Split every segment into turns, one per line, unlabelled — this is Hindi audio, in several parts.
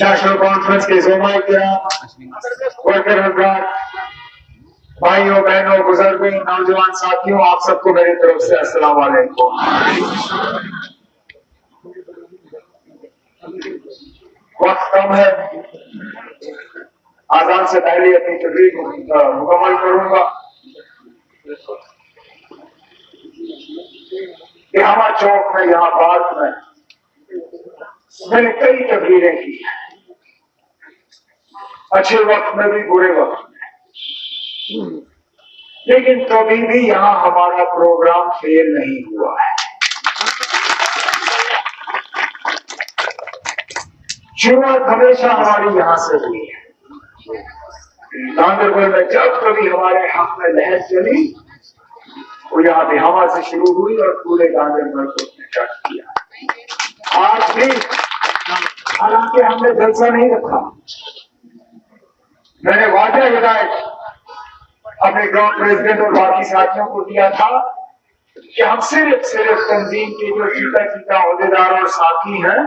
नेशनल कॉन्फ्रेंस के ज़ोमा किराम, वर्कर हज़रात, भाइयों बहनों बुजुर्गों नौजवान साथियों, आप सबको मेरी तरफ से अस्सलाम वालेकुम। वक्त कम है, आजान से पहले अपनी तकरीर मुकम्मल करूंगा। इलामा चौक में, यहाँ पार्क में मैंने कई तकरीरें की हैं, अच्छे वक्त में भी बुरे वक्त में, लेकिन कभी भी यहाँ हमारा प्रोग्राम फेल नहीं हुआ है। शुरुआत हमेशा हमारी यहाँ से हुई है। गांधरबल में जब कभी हमारे हक में लहर चली, वो यहाँ बिहावा से शुरू हुई और पूरे गांधरबल को उसने टच किया। आज भी हालांकि हमने जलसा नहीं रखा, मैंने वादा हिदायत अपने ग्राउंड प्रेसिडेंट और बाकी साथियों को दिया था कि हम सिर्फ तंजीम के जो चीता अहदेदार और साथी हैं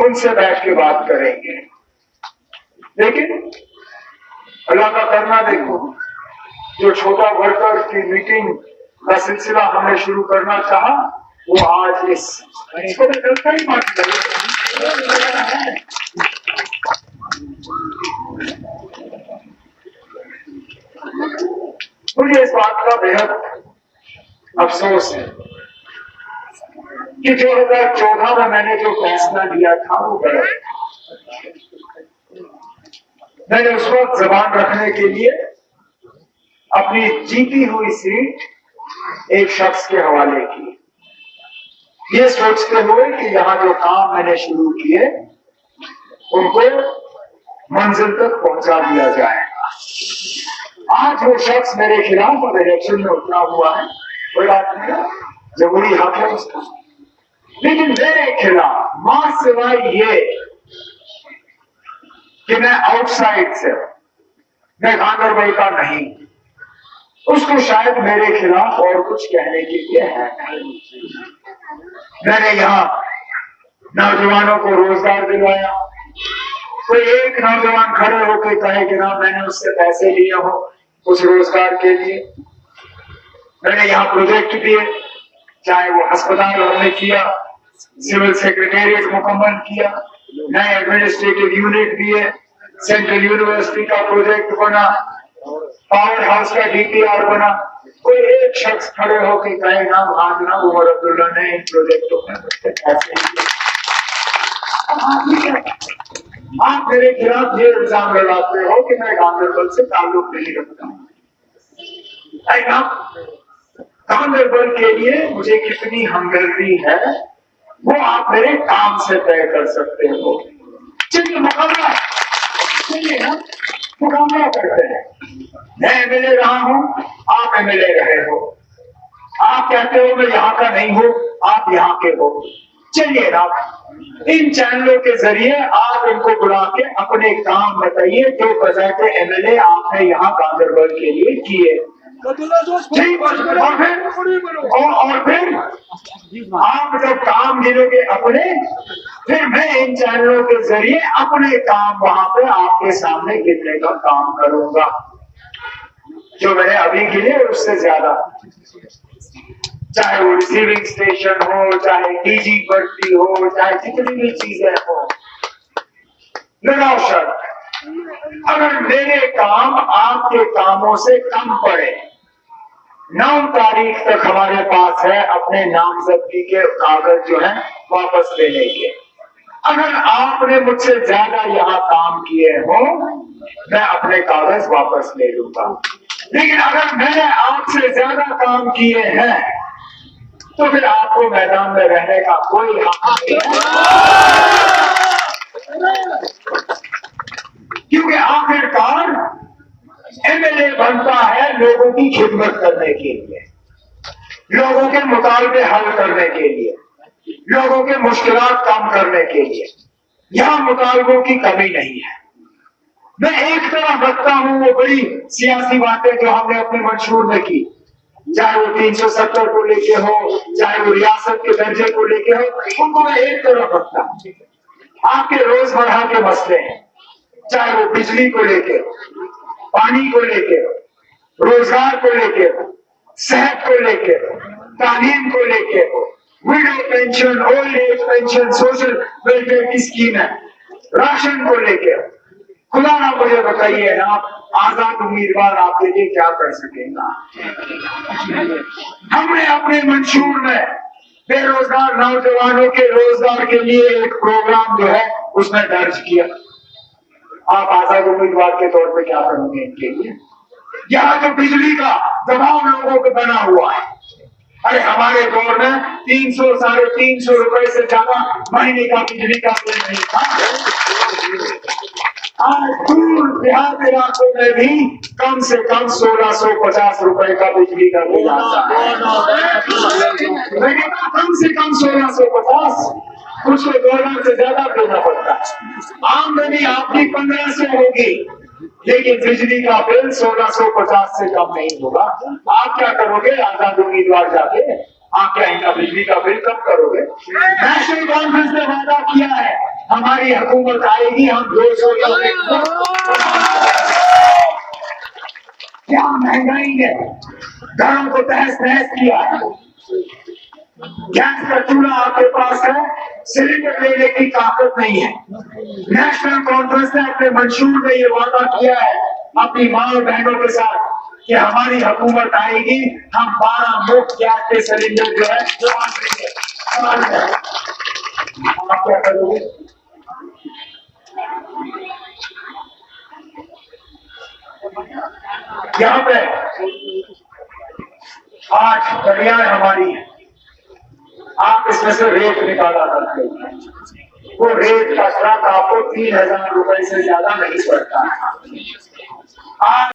उनसे बैठ के बात करेंगे। लेकिन अल्लाह का करना देखो, जो छोटा वर्कर की मीटिंग का सिलसिला हमने शुरू करना चाहा, वो आज इसको मैं गलत ही बात कर मुझे इस बात का बेहद अफसोस है कि 2014 में मैंने जो फैसला लिया था वो गलत था। मैंने उस वक्त जबान रखने के लिए अपनी जीती हुई सीट एक शख्स के हवाले की, ये सोचते हुए कि यहाँ जो काम मैंने शुरू किए उनको मंजिल तक पहुंचा दिया जाएगा। आज वो शख्स मेरे खिलाफ अब इलेक्शन में उतरा हुआ है, कोई बात नहीं, जमहूरी हक है उसका, लेकिन मेरे खिलाफ मां सिवाय ये कि मैं आउटसाइड से, मैं गांधरबल का नहीं, उसको शायद मेरे खिलाफ और कुछ कहने के लिए है नहीं। मैंने यहाँ नौजवानों को रोजगार दिलवाया, कोई एक नौजवान खड़े होकर कहे कि ना मैंने उससे पैसे लिए हो उस रोजगार के लिए। मैंने यहाँ प्रोजेक्ट दिए, चाहे वो अस्पताल हमने किया, सिविल सेक्रेटेरिएट मुकम्मल किया, नए एडमिनिस्ट्रेटिव यूनिट दिए, सेंट्रल यूनिवर्सिटी का प्रोजेक्ट बना, पावर हाउस का डीपीआर बना। कोई एक शख्स खड़े होकर कहे ना भागना उमर अब्दुल्ला ने इन प्रोजेक्टों में पैसे, आप मेरे खिलाफ ये इल्जाम लगाते हो कि मैं गांधरबल से ताल्लुक नहीं रखता। गांधरबल के लिए मुझे कितनी हमदर्दी है वो आप मेरे काम से तय कर सकते हो। चलिए मुकाबला, चलिए ना मुकाबला करते हैं। मैं एमएलए रहा हूं, आप एमएलए रहे हो, आप कहते हो मैं यहाँ का नहीं हूं, आप यहाँ के हो। चलिए ना इन चैनलों के जरिए आप इनको बुला के अपने काम बताइए जो बजाते एमएलए आपने यहाँ गांधरबल के लिए किए। ठीक, और फिर आप जब काम गिनोगे अपने, फिर मैं इन चैनलों के जरिए अपने काम वहां पे आपके सामने गिनने का काम करूंगा, जो मैंने अभी गिने उससे ज्यादा। चाहे वो रिसीविंग स्टेशन हो, चाहे डीजी भर्ती हो, चाहे जितनी भी चीजें हो, लगाओ शर्त, अगर मेरे काम आपके कामों से कम पड़े, 9 तारीख तक हमारे पास है अपने नामजदगी के कागज जो है वापस लेने के। अगर आपने मुझसे ज्यादा यहाँ काम किए हो, मैं अपने कागज वापस ले लूंगा। लेकिन अगर मैंने आपसे ज्यादा काम किए हैं तो फिर आपको मैदान में रहने का कोई हक नहीं है, क्योंकि आखिरकार एमएलए बनता है लोगों की खिदमत करने के लिए, लोगों के मुतालबे हल करने के लिए, लोगों के मुश्किलात कम करने के लिए। यहां मुतालबों की कमी नहीं है। मैं एक तरफ रखता हूं वो बड़ी सियासी बातें जो हमने अपने मंशूर में की, चाहे वो 370 को लेके हो, चाहे वो रियासत के दर्जे को लेके हो, उनको मैं एक तरफ रखता हूं। आपके रोजमर्रा के मसले हैं, चाहे वो बिजली को लेके, पानी को लेके, रोजगार को लेके, सेहत को लेके, तालीम को लेके, window pension, old age pension, social welfare की स्कीम है, राशन को लेके, खुदा ना मुझे बताइए ना आजाद उम्मीदवार आपके लिए क्या कर सकेगा। हमने अपने मंशूर में बेरोजगार नौजवानों के रोजगार के लिए एक प्रोग्राम जो है उसमें दर्ज किया। आप आजाद उम्मीदवार के तौर पे क्या करोगे इनके लिए? यहाँ तो बिजली का दबाव लोगों को बना हुआ है। अरे हमारे दौर में 300 350 रुपए से ज्यादा महीने का बिजली का बिल नहीं था। आज दूर देहात इलाकों में भी कम से कम 1650 रुपए का बिजली का बिल आता है। लेकिन कम से कम 1650, कुछ को 2000 से ज्यादा देना पड़ता है। आमदनी आपकी 1500 होगी, लेकिन बिजली का बिल 1650 से कम नहीं होगा। आप क्या करोगे? आजाद उम्मीदवार जाके आप क्या इनका बिजली का बिल कम करोगे? नेशनल कॉन्फ्रेंस ने वादा किया है हमारी हुकूमत आएगी हम 200 क्या महंगाई ने घरों को तहस नहस किया है। गैस का चूल्हा आपके पास है, सिलेंडर लेने की ताकत नहीं है। नेशनल कॉन्फ्रेंस ने अपने मंशूर में ये वादा किया है अपनी माँ और बहनों के साथ कि हमारी हुकूमत आएगी हम 12 मुफ्त गैस के सिलेंडर जो है वो आप देंगे। आप क्या करोगे? यहाँ पे आज दरियाएं हमारी है, आप इसमें से रेत निकाला करते हैं, वो रेत का ट्रक आपको 3000 रुपए से ज्यादा नहीं पड़ता। आज